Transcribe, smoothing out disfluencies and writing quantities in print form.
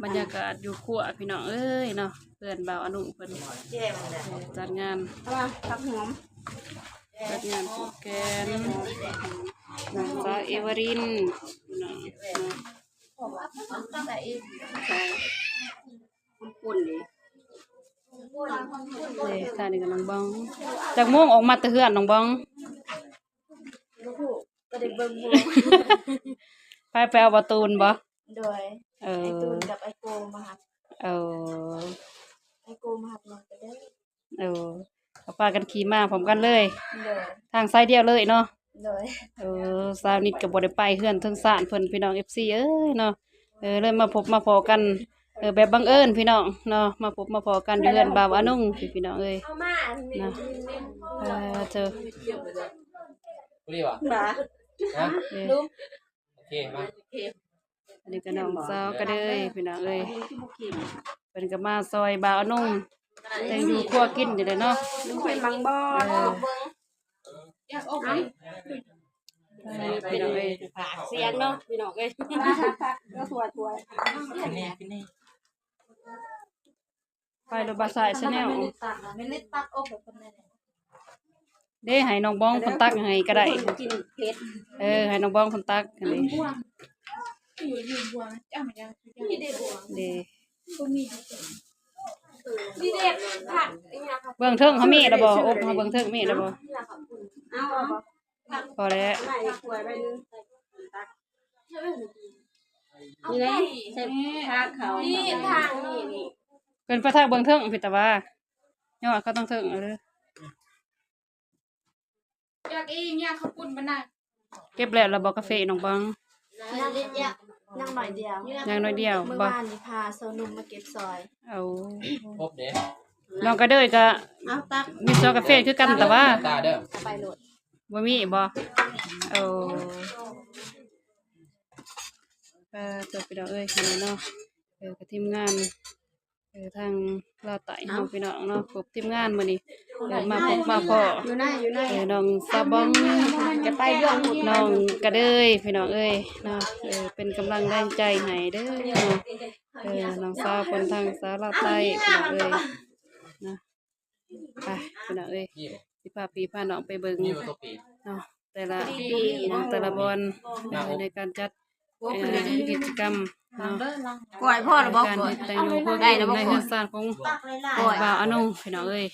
บรรยากาศอยู่ขั้วพี่น้องเอ้ยเนาะเพื่อนบ่าวอนุเพิ่นจัดงานผักหอมจัดงานผูกแกนนางสาวเอวรินเนาะปุ่นดิท่านี่กับน้องบองจากโมงออกมาแตะเฮือนน้องบองก็ได้เบิ่งหมู่ ไปเอาประตูนบ่โดยไอตูนกับไอโกมาหักไอโกมาหักน้องก็ได้เอาพากันขี่มาพร้อมกันเลย โดยทางไซด์เดียวเลยเนาะโดยสาวนิดก็บ่ได้ไปเฮือนเทิงซ่านเพิ่นพี่น้อง FC เอ้ยเนาะเลยมาพบมาพอกันแบบบังเอิญพี่น้องเนาะมาพบมาพอกันอยู่เฮือนบ่าวอนุ่งพี่น้องเอ้ยนะเจอรีบอ่ะบ่นะลุงโอเคมาอันนี้ก็น้องสาวก็เลยพี่น้องเอ้ยเพิ่นก็มาซอยบ่าวอนุ่งแต่อยู่ครัวกินอยู่เลยเนาะลุงเป็นมังบ่อยากออกไปพี่น้องเอ้ยเสียงเนาะพี่น้องเอ้ยก็สวยไปรถบัสสายชาแนลไม่เล็ดตักอกแบบคนนั้นเด้ให้น้องบ้องคนตักให้ก็ได้กินเผ็ดให้น้องบ้องคนตักอันนี้อยู่บัวจ้ามันยังมีเด็กบัวเด้ก็มีเด็กผักเบื้องเทิงเขามีระบ่อบเขาเบื้องเทิงมีระบ่เอาพอแล้วนี่นะใช่ทางเขานี่ทางนี่เป็นพระธาตุเบื้องเทิงพิตาว่ายอดเขาต้องเทิงอยากอยากเขาปุ่นมันน่ะเก็บแล้วระบ่กาแฟน้องบ้องนั่งหน่อยเดียวยังน้อยเดียวเมื่อวานนี้พาโซนุ่มมาเก็บซอยพบเด้น้องก็เด้อก็มีซอกาแฟคือกันแต่ว่าตาเด้อไปโหลดบ่มีบ่จบพี่น้องเอ้ยนี่เนาะกับทีมงานทางลาวใต้เฮาพี่น้องเนาะพบทีมงานมื้อนี้มาพบมาพ้อน้องซาบองจะไปเรื่องน้องกระเด้ยพี่น้องเอ้ยเนาะเป็นกำลังแรงใจให้เด้อเนาะน้องสาวคนทางสาวลาวใต้พี่น้องเอ้ยนะไปพี่น้องเอ้ยสิพาพี่พาน้องไปเบิ่งเนาะแต่ละแต่ละบอลในการจัดกิจกรรมกล้วยพ่อหรือบ่การแต่งโยกได้ในเฮือนซ่านของบ่าวอนุ่งพี่น้องเอ้ย